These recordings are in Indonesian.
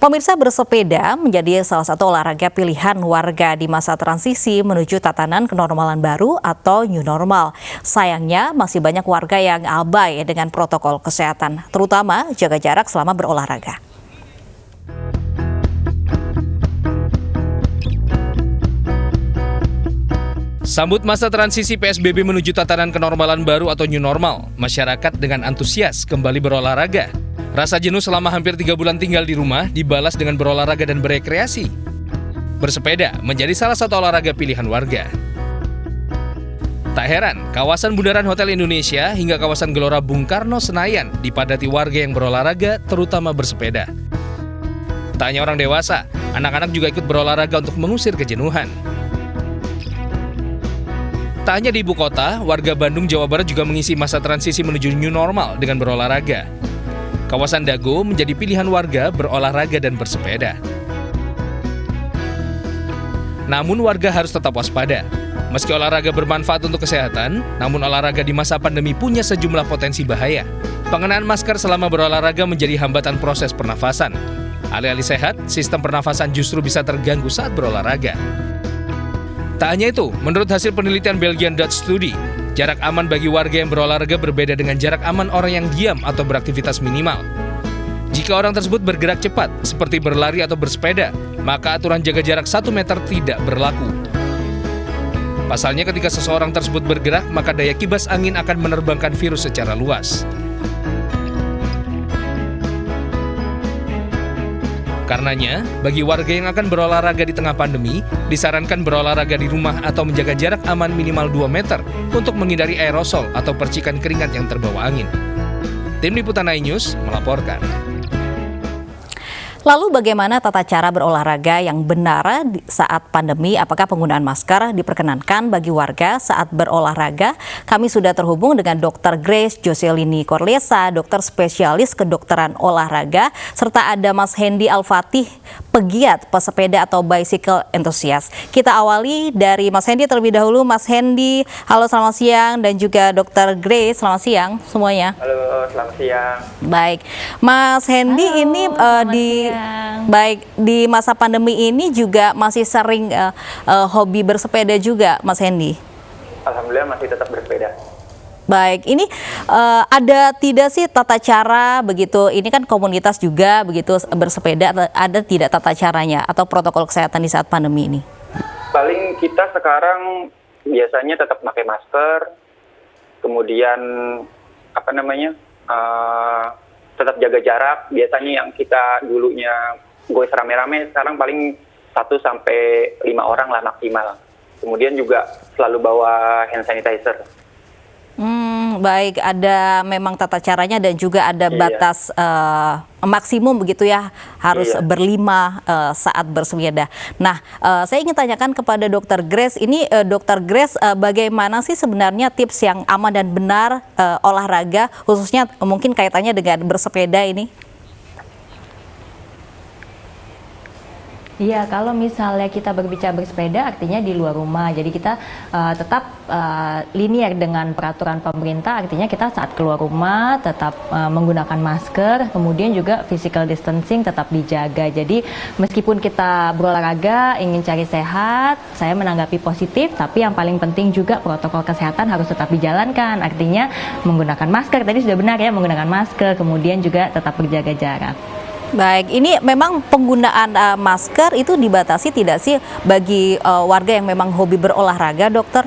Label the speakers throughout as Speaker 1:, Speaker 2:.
Speaker 1: Pemirsa, bersepeda menjadi salah satu olahraga pilihan warga di masa transisi menuju tatanan kenormalan baru atau new normal. Sayangnya masih banyak warga yang abai dengan protokol kesehatan, terutama jaga jarak selama berolahraga.
Speaker 2: Sambut masa transisi PSBB menuju tatanan kenormalan baru atau new normal, masyarakat dengan antusias kembali berolahraga. Rasa jenuh selama hampir 3 bulan tinggal di rumah dibalas dengan berolahraga dan berekreasi. Bersepeda menjadi salah satu olahraga pilihan warga. Tak heran, kawasan Bundaran Hotel Indonesia hingga kawasan Gelora Bung Karno Senayan dipadati warga yang berolahraga, terutama bersepeda. Tak hanya orang dewasa, anak-anak juga ikut berolahraga untuk mengusir kejenuhan. Tak hanya di ibu kota, warga Bandung, Jawa Barat juga mengisi masa transisi menuju new normal dengan berolahraga. Kawasan Dago menjadi pilihan warga berolahraga dan bersepeda. Namun warga harus tetap waspada. Meski olahraga bermanfaat untuk kesehatan, namun olahraga di masa pandemi punya sejumlah potensi bahaya. Pengenaan masker selama berolahraga menjadi hambatan proses pernafasan. Alih-alih sehat, sistem pernafasan justru bisa terganggu saat berolahraga. Tak hanya itu, menurut hasil penelitian Belgian Dutch Study, jarak aman bagi warga yang berolahraga berbeda dengan jarak aman orang yang diam atau beraktivitas minimal. Jika orang tersebut bergerak cepat, seperti berlari atau bersepeda, maka aturan jaga jarak 1 meter tidak berlaku. Pasalnya ketika seseorang tersebut bergerak, maka daya kibas angin akan menerbangkan virus secara luas. Karenanya, bagi warga yang akan berolahraga di tengah pandemi, disarankan berolahraga di rumah atau menjaga jarak aman minimal 2 meter untuk menghindari aerosol atau percikan keringat yang terbawa angin. Tim Liputan iNews melaporkan.
Speaker 1: Lalu bagaimana tata cara berolahraga yang benar saat pandemi? Apakah penggunaan masker diperkenankan bagi warga saat berolahraga? Kami sudah terhubung dengan Dr. Grace Joselini Korlesa, dokter spesialis kedokteran olahraga, serta ada Mas Hendy Al-Fatih, pegiat pesepeda atau bicycle enthusiast. Kita awali dari Mas Hendy terlebih dahulu. Mas Hendy, halo selamat siang, dan juga Dr. Grace, selamat siang semuanya.
Speaker 3: Halo, selamat siang.
Speaker 1: Baik, Mas Hendy, ini di masa pandemi ini juga masih sering hobi bersepeda juga, Mas Hendy?
Speaker 3: Alhamdulillah masih tetap bersepeda.
Speaker 1: Baik, ini ada tidak sih tata cara begitu? Ini kan komunitas juga begitu bersepeda, ada tidak tata caranya atau protokol kesehatan di saat pandemi ini?
Speaker 3: Paling kita sekarang biasanya tetap pakai masker, kemudian tetap jaga jarak. Biasanya yang kita dulunya goes rame-rame, sekarang paling 1-5 orang lah maksimal. Kemudian juga selalu bawa hand sanitizer.
Speaker 1: Baik, ada memang tata caranya dan juga ada batas maksimum begitu ya, harus berlima saat bersepeda. Nah, saya ingin tanyakan kepada Dr. Grace, ini Dr. Grace, bagaimana sih sebenarnya tips yang aman dan benar olahraga, khususnya mungkin kaitannya dengan bersepeda ini?
Speaker 4: Iya, kalau misalnya kita berbicara bersepeda artinya di luar rumah, jadi kita tetap linear dengan peraturan pemerintah, artinya kita saat keluar rumah tetap menggunakan masker, kemudian juga physical distancing tetap dijaga. Jadi meskipun kita berolahraga, ingin cari sehat, saya menanggapi positif, tapi yang paling penting juga protokol kesehatan harus tetap dijalankan, artinya menggunakan masker, tadi sudah benar ya, menggunakan masker, kemudian juga tetap berjaga jarak.
Speaker 1: Baik, ini memang penggunaan masker itu dibatasi tidak sih bagi warga yang memang hobi berolahraga, dokter?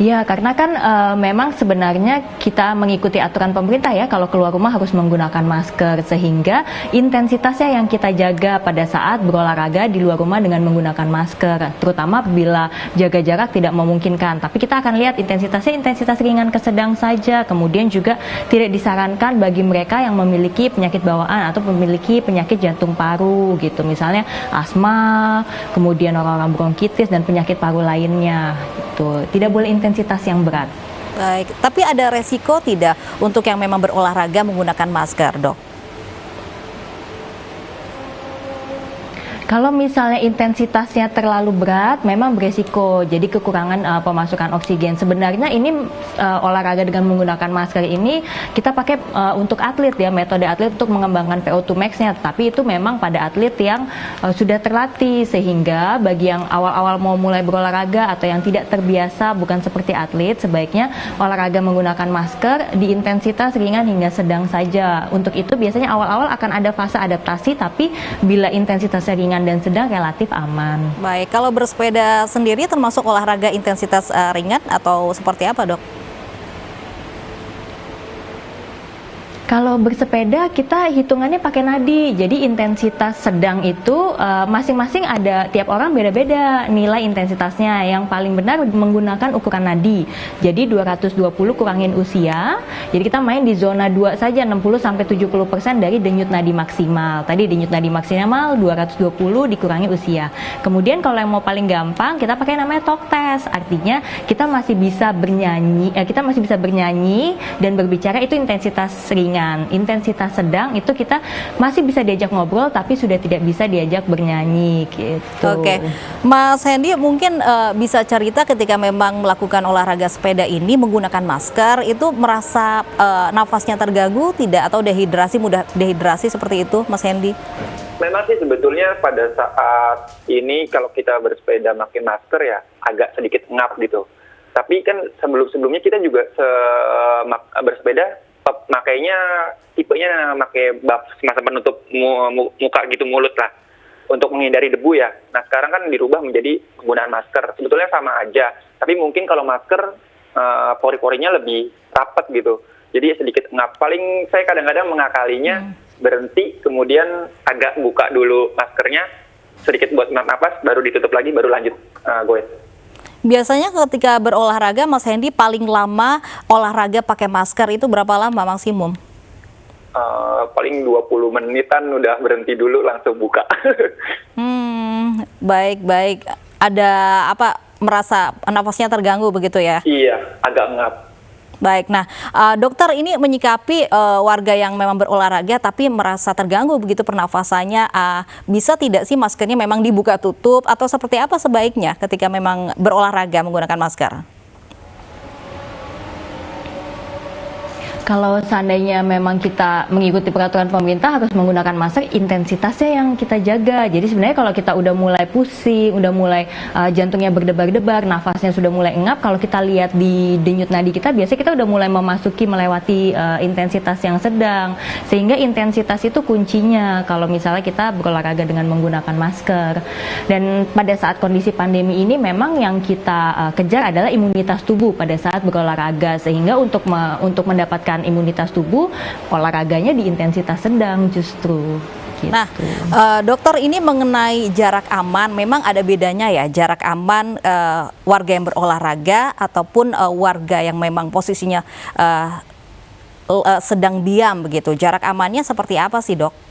Speaker 4: Ya, karena kan memang sebenarnya kita mengikuti aturan pemerintah ya, kalau keluar rumah harus menggunakan masker, sehingga intensitasnya yang kita jaga pada saat berolahraga di luar rumah dengan menggunakan masker, terutama bila jaga jarak tidak memungkinkan. Tapi kita akan lihat intensitasnya intensitas ringan ke sedang saja, kemudian juga tidak disarankan bagi mereka yang memiliki penyakit bawaan atau memiliki penyakit jantung paru gitu, misalnya asma, kemudian orang-orang bronkitis dan penyakit paru lainnya. Tidak boleh intensitas yang berat.
Speaker 1: Baik, tapi ada resiko tidak untuk yang memang berolahraga menggunakan masker, dok?
Speaker 4: Kalau misalnya intensitasnya terlalu berat, memang beresiko, jadi kekurangan pemasukan oksigen. Sebenarnya ini olahraga dengan menggunakan masker ini kita pakai untuk atlet ya, metode atlet untuk mengembangkan VO2 max-nya. Tapi itu memang pada atlet yang sudah terlatih, sehingga bagi yang awal-awal mau mulai berolahraga atau yang tidak terbiasa, bukan seperti atlet, sebaiknya olahraga menggunakan masker di intensitas ringan hingga sedang saja. Untuk itu biasanya awal-awal akan ada fase adaptasi, tapi bila intensitasnya ringan dan sedang relatif aman.
Speaker 1: Baik, kalau bersepeda sendiri termasuk olahraga intensitas ringan atau seperti apa, Dok?
Speaker 4: Kalau bersepeda kita hitungannya pakai nadi, jadi intensitas sedang itu masing-masing ada, tiap orang beda-beda nilai intensitasnya. Yang paling benar menggunakan ukuran nadi, jadi 220 kurangin usia, jadi kita main di zona 2 saja, 60-70% dari denyut nadi maksimal. Tadi denyut nadi maksimal 220 dikurangi usia. Kemudian kalau yang mau paling gampang kita pakai namanya talk test, artinya kita masih bisa bernyanyi dan berbicara, itu intensitas ringan. Intensitas sedang itu kita masih bisa diajak ngobrol tapi sudah tidak bisa diajak bernyanyi gitu.
Speaker 1: Oke, Mas Hendy mungkin bisa cerita ketika memang melakukan olahraga sepeda ini menggunakan masker itu merasa nafasnya terganggu tidak, atau mudah dehidrasi seperti itu, Mas Hendy?
Speaker 3: Memang sih sebetulnya pada saat ini kalau kita bersepeda pakai masker ya agak sedikit ngap gitu. Tapi kan sebelumnya kita juga bersepeda makainya tipenya pakai buff, semacam penutup muka gitu, mulut lah, untuk menghindari debu ya. Nah sekarang kan dirubah menjadi penggunaan masker. Sebetulnya sama aja, tapi mungkin kalau masker pori-porinya lebih rapat gitu, jadi sedikit ngap. Paling saya kadang-kadang mengakalinya berhenti, kemudian agak buka dulu maskernya sedikit buat napas, baru ditutup lagi, baru lanjut goes.
Speaker 1: Biasanya ketika berolahraga, Mas Hendy paling lama olahraga pakai masker itu berapa lama maksimum?
Speaker 3: Paling 20 menitan udah berhenti dulu, langsung buka.
Speaker 1: Baik. Ada apa, merasa nafasnya terganggu begitu ya?
Speaker 3: Iya, agak ngap.
Speaker 1: Baik, nah dokter ini menyikapi warga yang memang berolahraga tapi merasa terganggu begitu pernafasannya, bisa tidak sih maskernya memang dibuka tutup atau seperti apa sebaiknya ketika memang berolahraga menggunakan masker?
Speaker 4: Kalau seandainya memang kita mengikuti peraturan pemerintah harus menggunakan masker, intensitasnya yang kita jaga. Jadi sebenarnya kalau kita udah mulai pusing, udah mulai jantungnya berdebar-debar, nafasnya sudah mulai engap, kalau kita lihat di denyut nadi kita, biasanya kita udah mulai melewati intensitas yang sedang. Sehingga intensitas itu kuncinya kalau misalnya kita berolahraga dengan menggunakan masker. Dan pada saat kondisi pandemi ini memang yang kita kejar adalah imunitas tubuh pada saat berolahraga. Sehingga untuk mendapatkan imunitas tubuh, olahraganya di intensitas sedang justru. Gitu.
Speaker 1: Nah, dokter, ini mengenai jarak aman, memang ada bedanya ya jarak aman warga yang berolahraga ataupun warga yang memang posisinya sedang diam begitu. Jarak amannya seperti apa sih, Dok?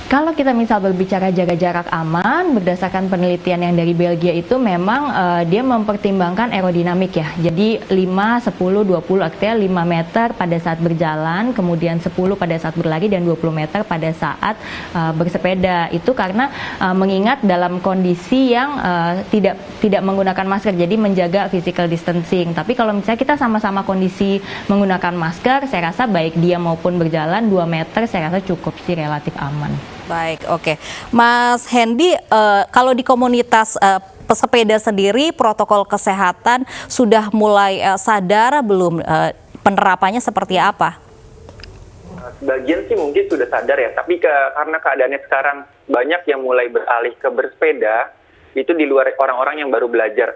Speaker 4: Kalau kita misal berbicara jaga jarak aman, berdasarkan penelitian yang dari Belgia itu memang dia mempertimbangkan aerodinamik ya. Jadi 5, 10, 20 artinya 5 meter pada saat berjalan, kemudian 10 pada saat berlari dan 20 meter pada saat bersepeda. Itu karena mengingat dalam kondisi yang tidak menggunakan masker, jadi menjaga physical distancing. Tapi kalau misalnya kita sama-sama kondisi menggunakan masker, saya rasa baik dia maupun berjalan 2 meter saya rasa cukup sih, relatif aman.
Speaker 1: Baik, oke. Mas Hendy, kalau di komunitas pesepeda sendiri, protokol kesehatan sudah mulai sadar belum, penerapannya seperti apa?
Speaker 3: Sebagian sih mungkin sudah sadar ya, tapi karena keadaannya sekarang banyak yang mulai beralih ke bersepeda, itu di luar orang-orang yang baru belajar,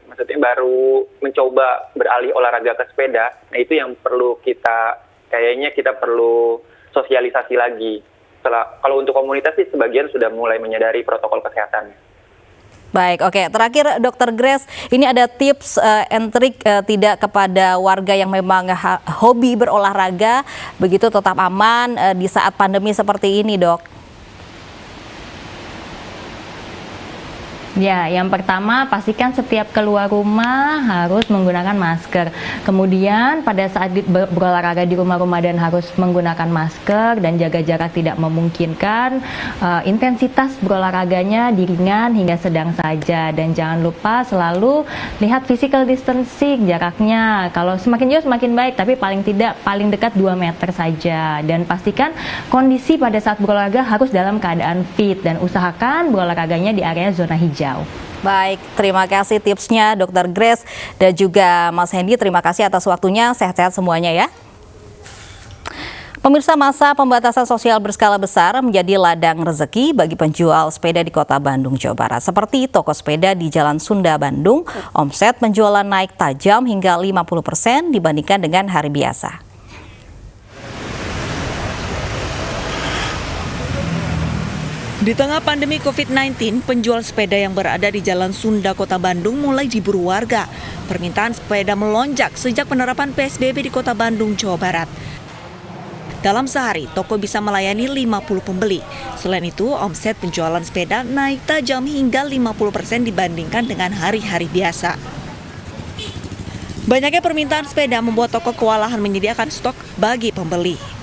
Speaker 3: maksudnya baru mencoba beralih olahraga ke sepeda. Nah itu yang perlu kayaknya kita perlu sosialisasi lagi. Kalau untuk komunitas sih sebagian sudah mulai menyadari protokol kesehatan.
Speaker 1: Baik, oke. Terakhir, Dr. Grace, ini ada tips and trik tidak kepada warga yang memang hobi berolahraga, begitu tetap aman di saat pandemi seperti ini, Dok?
Speaker 4: Ya, yang pertama pastikan setiap keluar rumah harus menggunakan masker. Kemudian pada saat berolahraga di rumah-rumah dan harus menggunakan masker dan jaga jarak tidak memungkinkan, intensitas berolahraganya ringan hingga sedang saja. Dan jangan lupa selalu lihat physical distancing, jaraknya. Kalau semakin jauh semakin baik, tapi paling dekat 2 meter saja. Dan pastikan kondisi pada saat berolahraga harus dalam keadaan fit dan usahakan berolahraganya di area zona hijau.
Speaker 1: Baik, terima kasih tipsnya Dr. Grace dan juga Mas Hendy. Terima kasih atas waktunya. Sehat-sehat semuanya ya. Pemirsa, masa pembatasan sosial berskala besar menjadi ladang rezeki bagi penjual sepeda di Kota Bandung, Jawa Barat. Seperti toko sepeda di Jalan Sunda, Bandung, omset penjualan naik tajam hingga 50% dibandingkan dengan hari biasa.
Speaker 5: Di tengah pandemi COVID-19, penjual sepeda yang berada di Jalan Sunda, Kota Bandung mulai diburu warga. Permintaan sepeda melonjak sejak penerapan PSBB di Kota Bandung, Jawa Barat. Dalam sehari, toko bisa melayani 50 pembeli. Selain itu, omset penjualan sepeda naik tajam hingga 50% dibandingkan dengan hari-hari biasa. Banyaknya permintaan sepeda membuat toko kewalahan menyediakan stok bagi pembeli.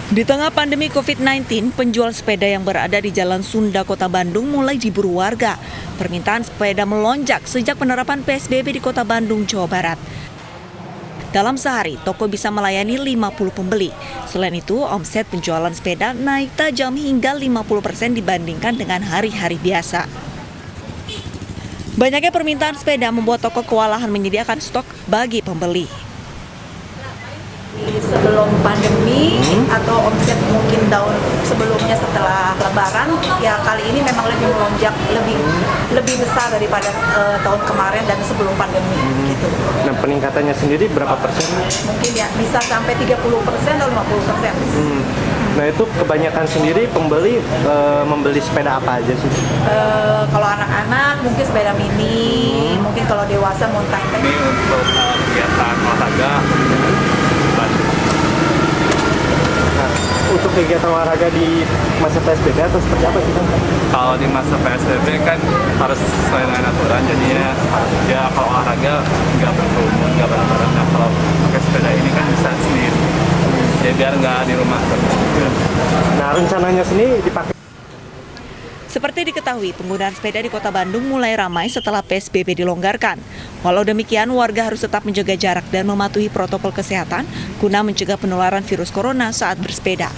Speaker 5: Di tengah pandemi COVID-19, penjual sepeda yang berada di Jalan Sunda, Kota Bandung mulai diburu warga. Permintaan sepeda melonjak sejak penerapan PSBB di Kota Bandung, Jawa Barat. Dalam sehari, toko bisa melayani 50 pembeli. Selain itu, omset penjualan sepeda naik tajam hingga 50% dibandingkan dengan hari-hari biasa. Banyaknya permintaan sepeda membuat toko kewalahan menyediakan stok bagi pembeli.
Speaker 6: Sebelum pandemi atau omset mungkin tahun sebelumnya setelah Lebaran, ya kali ini memang lebih melonjak, lebih besar daripada tahun kemarin dan sebelum pandemi gitu.
Speaker 7: Nah, peningkatannya sendiri berapa persen?
Speaker 6: Mungkin ya bisa sampai 30% atau 50%.
Speaker 7: Nah, itu kebanyakan sendiri pembeli membeli sepeda apa aja sih?
Speaker 6: Kalau anak-anak mungkin sepeda mini, mungkin kalau dewasa mountain bike.
Speaker 8: Ini untuk kegiatan olahraga.
Speaker 7: Nah, untuk kegiatan olahraga di masa PSBB atau seperti apa sih, Kang?
Speaker 8: Kalau di masa PSBB kan harus sesuai dengan aturan, jadinya ya kalau olahraga nggak berkerumun, nggak bareng-bareng. Nah, kalau pakai sepeda ini kan bisa sendiri, ya biar nggak di rumah terus.
Speaker 7: Nah, rencananya sendiri dipakai.
Speaker 5: Seperti diketahui, penggunaan sepeda di Kota Bandung mulai ramai setelah PSBB dilonggarkan. Walau demikian, warga harus tetap menjaga jarak dan mematuhi protokol kesehatan guna mencegah penularan virus corona saat bersepeda.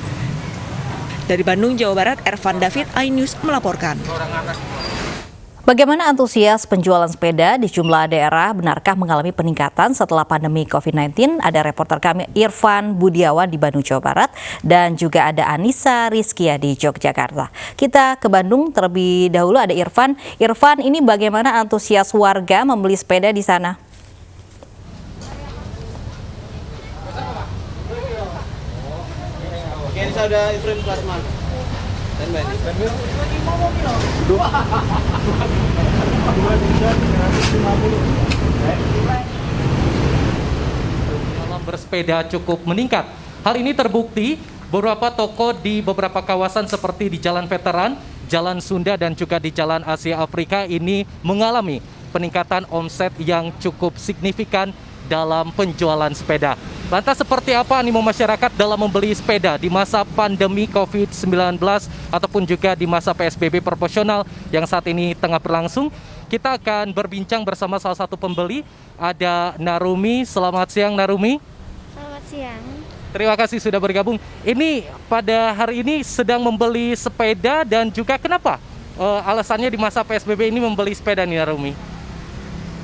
Speaker 5: Dari Bandung, Jawa Barat, Ervan David, iNews melaporkan.
Speaker 1: Bagaimana antusias penjualan sepeda di sejumlah daerah? Benarkah mengalami peningkatan setelah pandemi COVID-19? Ada reporter kami Irfan Budiawan di Bandung, Jawa Barat, dan juga ada Anissa Rizkia di Yogyakarta. Kita ke Bandung terlebih dahulu, ada Irfan. Irfan, ini bagaimana antusias warga membeli sepeda di sana?
Speaker 9: Oke, ini sudah Ibrahim Plasman.
Speaker 10: Dalam bersepeda cukup meningkat. Hal ini terbukti beberapa toko di beberapa kawasan seperti di Jalan Veteran, Jalan Sunda, dan juga di Jalan Asia Afrika ini mengalami peningkatan omset yang cukup signifikan dalam penjualan sepeda. Lantas seperti apa animo masyarakat dalam membeli sepeda di masa pandemi COVID-19 ataupun juga di masa PSBB proporsional yang saat ini tengah berlangsung? Kita akan berbincang bersama salah satu pembeli, ada Narumi. Selamat siang, Narumi.
Speaker 11: Selamat siang.
Speaker 10: Terima kasih sudah bergabung. Ini pada hari ini sedang membeli sepeda dan juga kenapa alasannya di masa PSBB ini membeli sepeda nih, Narumi?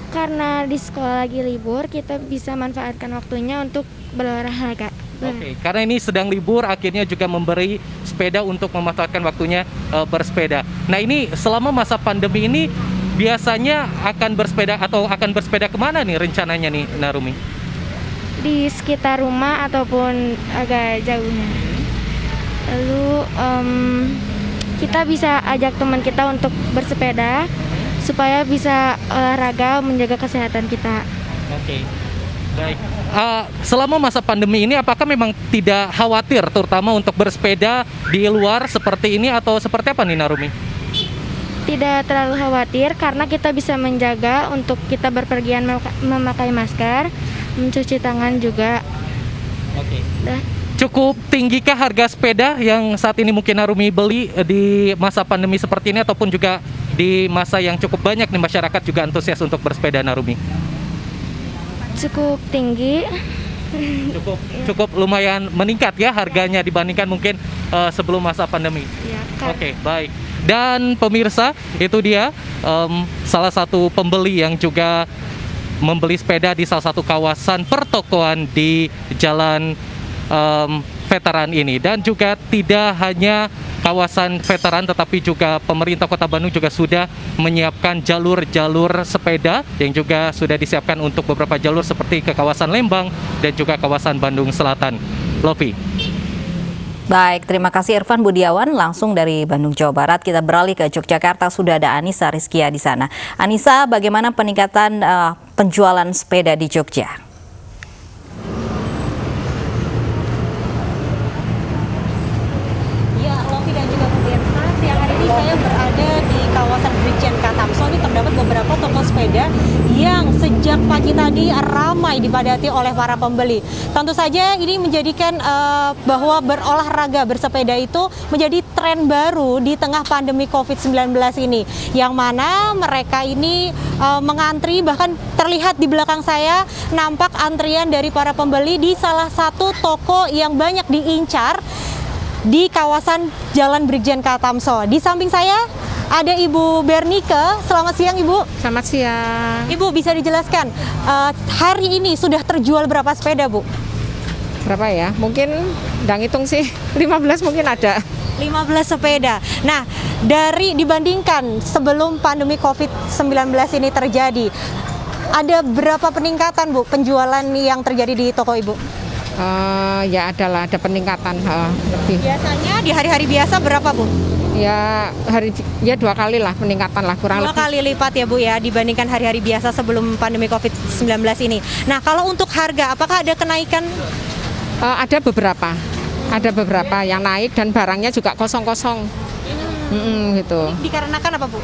Speaker 11: Karena di sekolah lagi libur, kita bisa manfaatkan waktunya untuk berolahraga.
Speaker 10: Oke, karena ini sedang libur, akhirnya juga memberi sepeda untuk memanfaatkan waktunya bersepeda. Nah, ini selama masa pandemi ini biasanya akan bersepeda kemana nih rencananya nih, Narumi?
Speaker 11: Di sekitar rumah ataupun agak jauhnya. Lalu kita bisa ajak teman kita untuk bersepeda supaya bisa olahraga menjaga kesehatan kita.
Speaker 10: Oke. Baik, selama masa pandemi ini apakah memang tidak khawatir terutama untuk bersepeda di luar seperti ini atau seperti apa nih Narumi?
Speaker 11: Tidak terlalu khawatir karena kita bisa menjaga untuk kita berpergian memakai masker, mencuci tangan juga.
Speaker 10: Oke. Cukup tinggikah harga sepeda yang saat ini mungkin Narumi beli di masa pandemi seperti ini ataupun juga di masa yang cukup banyak nih masyarakat juga antusias untuk bersepeda, Narumi?
Speaker 11: Cukup tinggi.
Speaker 10: Cukup lumayan meningkat ya harganya dibandingkan mungkin sebelum masa pandemi.
Speaker 11: Ya,
Speaker 10: Oke, baik. Dan pemirsa, itu dia salah satu pembeli yang juga membeli sepeda di salah satu kawasan pertokoan di Jalan Veteran ini. Dan juga tidak hanya kawasan veteran tetapi juga pemerintah Kota Bandung juga sudah menyiapkan jalur-jalur sepeda yang juga sudah disiapkan untuk beberapa jalur seperti ke kawasan Lembang dan juga kawasan Bandung Selatan. Lofi.
Speaker 1: Baik, terima kasih Irfan Budiawan langsung dari Bandung, Jawa Barat. Kita beralih ke Yogyakarta, sudah ada Anissa Rizkia di sana. Anissa, bagaimana peningkatan penjualan sepeda di Jogja?
Speaker 12: Saya berada di kawasan Brigjen Katamso. Ini terdapat beberapa toko sepeda yang sejak pagi tadi ramai dipadati oleh para pembeli. Tentu saja ini menjadikan bahwa berolahraga bersepeda itu menjadi tren baru di tengah pandemi COVID-19 ini. Yang mana mereka ini mengantri, bahkan terlihat di belakang saya nampak antrian dari para pembeli di salah satu toko yang banyak diincar di kawasan Jalan Brigjen Katamso. Di samping saya ada Ibu Bernike. Selamat siang, Ibu.
Speaker 13: Selamat siang.
Speaker 12: Ibu, bisa dijelaskan hari ini sudah terjual berapa sepeda, Bu?
Speaker 13: Berapa ya? Mungkin nggak ngitung sih, 15 mungkin ada.
Speaker 12: 15 sepeda. Nah, dibandingkan sebelum pandemi COVID-19 ini terjadi, ada berapa peningkatan, Bu, penjualan yang terjadi di toko Ibu?
Speaker 13: Ya ada peningkatan lebih.
Speaker 12: Biasanya di hari-hari biasa berapa, Bu?
Speaker 13: Ya 2 kali lah peningkatan lah, kurang lebih.
Speaker 12: 2 kali lipat ya, Bu, ya, dibandingkan hari-hari biasa sebelum pandemi COVID-19 ini. Nah, kalau untuk harga, apakah ada kenaikan?
Speaker 13: Ada beberapa yang naik dan barangnya juga kosong-kosong. Gitu.
Speaker 12: Dikarenakan apa, Bu?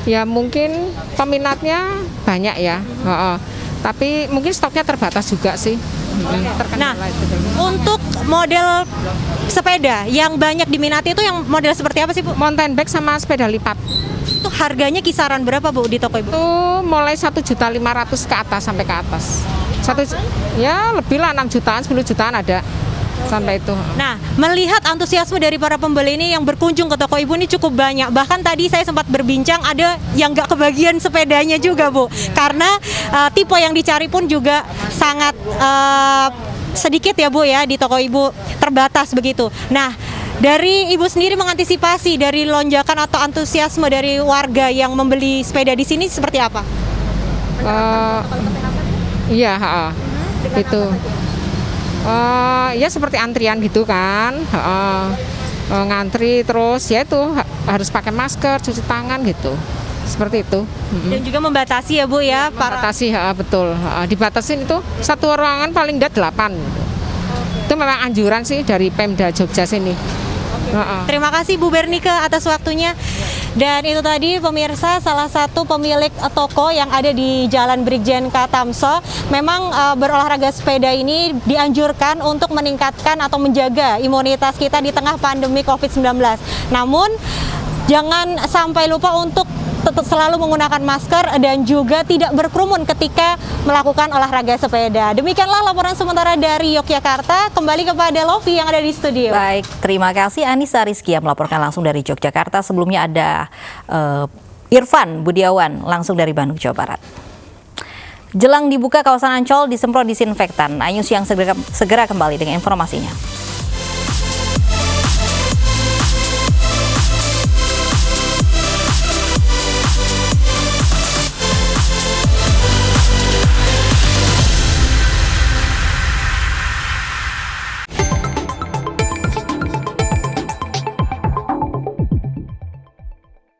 Speaker 13: Ya mungkin peminatnya banyak ya. Tapi mungkin stoknya terbatas juga sih.
Speaker 12: Nah, untuk model sepeda yang banyak diminati itu yang model seperti apa sih, Bu?
Speaker 13: Mountain bike sama sepeda lipat.
Speaker 12: Itu harganya kisaran berapa, Bu, di toko Ibu?
Speaker 13: Itu mulai 1.500.000 ke atas sampai ke atas. Ya lebih lah, 6 jutaan, 10 jutaan ada. Sampai itu.
Speaker 12: Nah, melihat antusiasme dari para pembeli ini yang berkunjung ke toko Ibu ini cukup banyak. Bahkan tadi saya sempat berbincang ada yang nggak kebagian sepedanya juga, Bu. Karena tipe yang dicari pun juga sangat sedikit ya, Bu, ya, di toko Ibu, terbatas begitu. Nah, dari Ibu sendiri mengantisipasi dari lonjakan atau antusiasme dari warga yang membeli sepeda di sini seperti apa?
Speaker 13: Iya, itu. Ya seperti antrian gitu kan, ngantri terus ya itu harus pakai masker, cuci tangan gitu, seperti itu.
Speaker 12: Dan juga membatasi ya, Bu, ya?
Speaker 13: Membatasi, betul. Dibatasin itu satu ruangan paling enggak 8. Itu memang anjuran sih dari Pemda Jogja sini.
Speaker 12: Terima kasih Bu Bernike atas waktunya. Dan itu tadi pemirsa salah satu pemilik toko yang ada di Jalan Brigjen Katamso. Memang berolahraga sepeda ini dianjurkan untuk meningkatkan atau menjaga imunitas kita di tengah pandemi COVID-19. Namun jangan sampai lupa untuk tetap selalu menggunakan masker dan juga tidak berkerumun ketika melakukan olahraga sepeda. Demikianlah laporan sementara dari Yogyakarta. Kembali kepada Lofi yang ada di studio.
Speaker 1: Baik, terima kasih Anissa Rizkia melaporkan langsung dari Yogyakarta. Sebelumnya ada Irfan Budiawan langsung dari Bandung, Jawa Barat. Jelang dibuka kawasan Ancol disemprot disinfektan. Ayus yang segera kembali dengan informasinya.